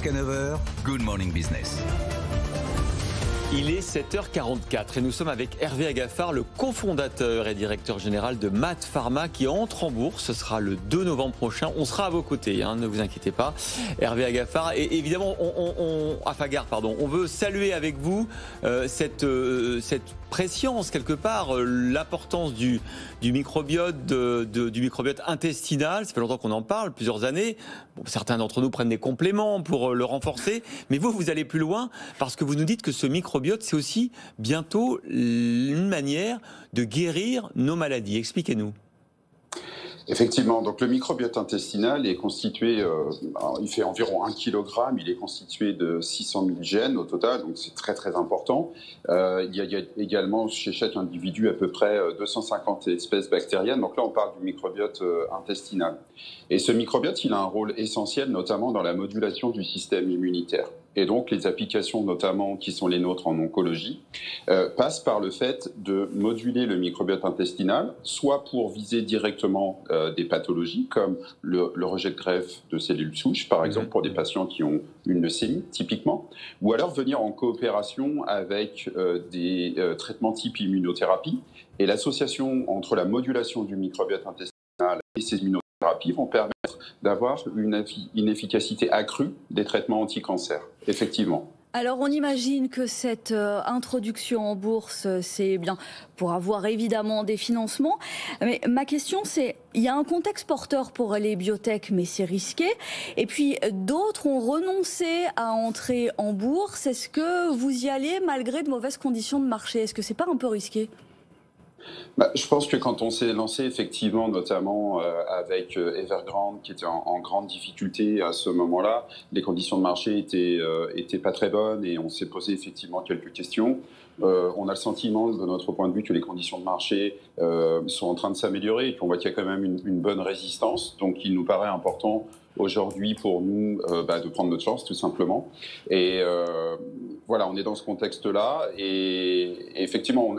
Jusqu'à 9 h, Good Morning Business. Il est 7h44 et nous sommes avec Hervé Agafard, le cofondateur et directeur général de MaaT Pharma qui entre en bourse. Ce sera le 2 novembre prochain. On sera à vos côtés, ne vous inquiétez pas. Hervé Agafard, et évidemment, on veut saluer avec vous cette préscience quelque part, l'importance du microbiote, du microbiote intestinal. Ça fait longtemps qu'on en parle, plusieurs années. Bon, certains d'entre nous prennent des compléments pour le renforcer, mais vous allez plus loin parce que vous nous dites que ce microbiote, c'est aussi bientôt une manière de guérir nos maladies. Expliquez-nous. Effectivement, donc le microbiote intestinal est constitué, il fait environ 1 kg, il est constitué de 600 000 gènes au total, donc c'est très très important. Il y a également chez chaque individu à peu près 250 espèces bactériennes, donc là on parle du microbiote intestinal. Et ce microbiote, il a un rôle essentiel notamment dans la modulation du système immunitaire. Et donc les applications notamment qui sont les nôtres en oncologie passent par le fait de moduler le microbiote intestinal, soit pour viser directement des pathologies comme le rejet de greffe de cellules souches, par exemple pour des patients qui ont une leucémie typiquement, ou alors venir en coopération avec des traitements type immunothérapie. Et l'association entre la modulation du microbiote intestinal et ces immunothérapies vont permettre d'avoir une efficacité accrue des traitements anti-cancer, effectivement. Alors on imagine que cette introduction en bourse, c'est bien pour avoir évidemment des financements. Mais ma question c'est, il y a un contexte porteur pour les biotech, mais c'est risqué. Et puis d'autres ont renoncé à entrer en bourse. Est-ce que vous y allez malgré de mauvaises conditions de marché? Est-ce que c'est pas un peu risqué? Je pense que quand on s'est lancé, effectivement, notamment avec Evergrande, qui était en grande difficulté à ce moment-là, les conditions de marché étaient pas très bonnes et on s'est posé effectivement quelques questions. On a le sentiment, de notre point de vue, que les conditions de marché sont en train de s'améliorer et qu'on voit qu'il y a quand même une bonne résistance. Donc, il nous paraît important aujourd'hui pour nous de prendre notre chance, tout simplement. Et voilà, on est dans ce contexte-là et effectivement,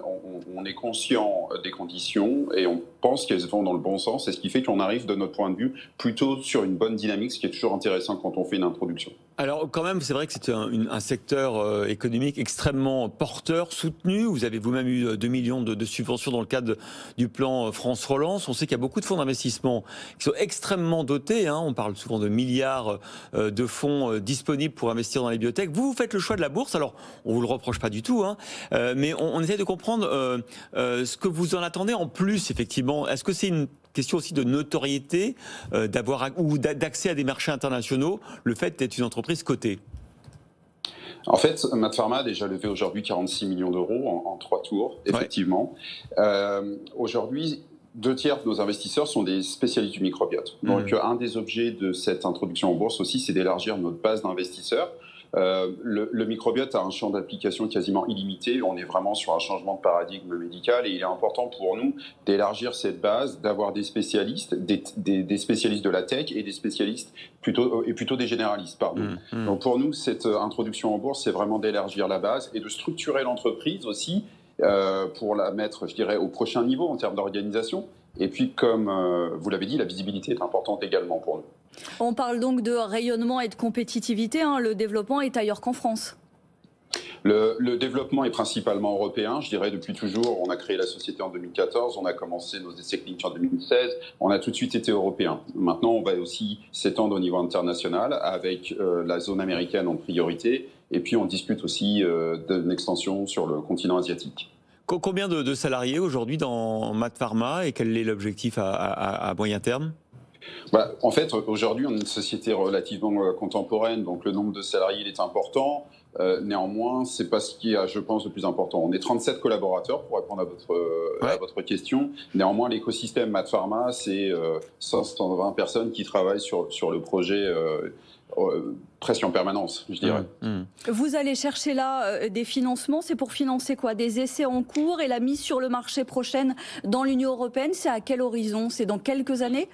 on est conscient des conditions et on pense qu'elles vont dans le bon sens. Et ce qui fait qu'on arrive, de notre point de vue, plutôt sur une bonne dynamique, ce qui est toujours intéressant quand on fait une introduction. Alors quand même, c'est vrai que c'est un secteur économique extrêmement porteur, soutenu. Vous avez vous-même eu 2 millions de subventions dans le cadre du plan France Relance. On sait qu'il y a beaucoup de fonds d'investissement qui sont extrêmement dotés. On parle souvent de milliards de fonds disponibles pour investir dans les biotech. Vous faites le choix de la bourse. Alors, on vous le reproche pas du tout, mais on essaie de comprendre ce que vous en attendez en plus, effectivement. Est-ce que c'est une question aussi de notoriété, ou d'accès à des marchés internationaux, le fait d'être une entreprise cotée? En fait, MaaT Pharma a déjà levé aujourd'hui 46 millions d'euros en 3 tours, effectivement. Ouais. Aujourd'hui, 2/3 de nos investisseurs sont des spécialistes du microbiote. Donc, un des objets de cette introduction en bourse aussi, c'est d'élargir notre base d'investisseurs. Le microbiote a un champ d'application quasiment illimité. On est vraiment sur un changement de paradigme médical et il est important pour nous d'élargir cette base, d'avoir des spécialistes, des spécialistes de la tech et des spécialistes plutôt des généralistes. Donc pour nous, cette introduction en bourse, c'est vraiment d'élargir la base et de structurer l'entreprise aussi pour la mettre, je dirais, au prochain niveau en termes d'organisation. Et puis, comme vous l'avez dit, la visibilité est importante également pour nous. On parle donc de rayonnement et de compétitivité. Le développement est ailleurs qu'en France. Le développement est principalement européen, je dirais depuis toujours. On a créé la société en 2014, on a commencé nos essais cliniques en 2016, on a tout de suite été européen. Maintenant, on va aussi s'étendre au niveau international avec la zone américaine en priorité. Et puis, on discute aussi d'une extension sur le continent asiatique. Combien de salariés aujourd'hui dans MaaT Pharma et quel est l'objectif à moyen terme ? En fait, aujourd'hui, on est une société relativement contemporaine, donc le nombre de salariés il est important. Néanmoins, c'est pas ce qui est, je pense, le plus important. On est 37 collaborateurs, pour répondre à votre question. Néanmoins, l'écosystème MaaT Pharma, c'est 120 personnes qui travaillent sur le projet presque en permanence, je dirais. Vous allez chercher là des financements, c'est pour financer quoi? Des essais en cours et la mise sur le marché prochaine dans l'Union européenne, c'est à quel horizon? C'est dans quelques années?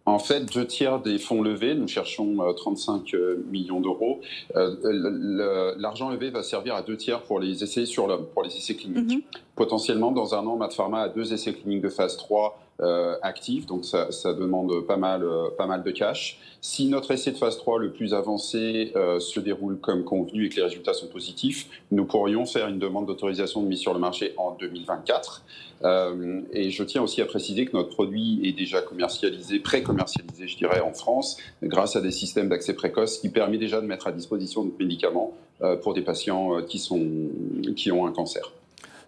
En fait, 2/3 des fonds levés, nous cherchons 35 millions d'euros. L'argent levé va servir à 2/3 pour les essais sur l'homme, pour les essais cliniques. Potentiellement, dans un an, MaaT Pharma a 2 essais cliniques de phase 3 actifs, donc ça demande pas mal de cash. Si notre essai de phase 3 le plus avancé se déroule comme convenu et que les résultats sont positifs, nous pourrions faire une demande d'autorisation de mise sur le marché en 2024. Et je tiens aussi à préciser que notre produit est déjà pré-commercialisé, je dirais, en France, grâce à des systèmes d'accès précoce qui permet déjà de mettre à disposition notre médicament pour des patients qui ont un cancer.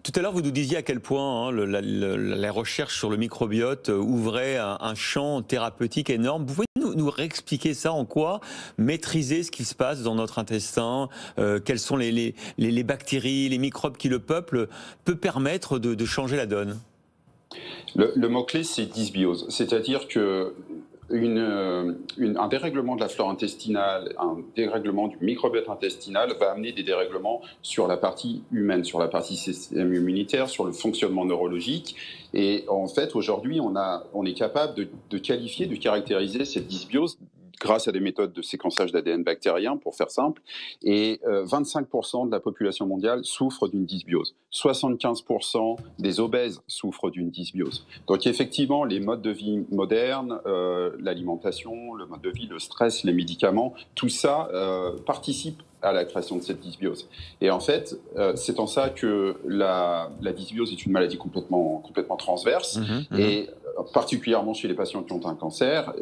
Tout à l'heure, vous nous disiez à quel point la recherche sur le microbiote ouvrait un champ thérapeutique énorme. Vous pouvez nous réexpliquer ça, en quoi maîtriser ce qui se passe dans notre intestin, quelles sont les bactéries, les microbes qui le peuplent, peut permettre de changer la donne? Le mot-clé, c'est dysbiose. C'est-à-dire que un dérèglement de la flore intestinale, un dérèglement du microbiote intestinal va amener des dérèglements sur la partie humaine, sur la partie système immunitaire, sur le fonctionnement neurologique. Et en fait, aujourd'hui, on est capable de qualifier, de caractériser cette dysbiose grâce à des méthodes de séquençage d'ADN bactérien, pour faire simple, et 25% de la population mondiale souffre d'une dysbiose. 75% des obèses souffrent d'une dysbiose. Donc effectivement, les modes de vie modernes, l'alimentation, le mode de vie, le stress, les médicaments, tout ça participe à la création de cette dysbiose. Et en fait, c'est en ça que la dysbiose est une maladie complètement transverse, et particulièrement chez les patients qui ont un cancer,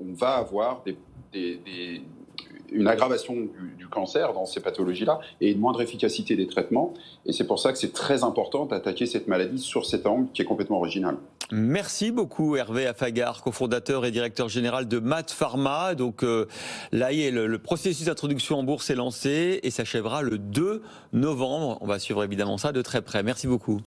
on va avoir une aggravation du cancer dans ces pathologies-là et une moindre efficacité des traitements. Et c'est pour ça que c'est très important d'attaquer cette maladie sur cet angle qui est complètement original. Merci beaucoup Hervé Affagard, cofondateur et directeur général de MaaT Pharma. Donc là, le processus d'introduction en bourse est lancé et s'achèvera le 2 novembre. On va suivre évidemment ça de très près. Merci beaucoup.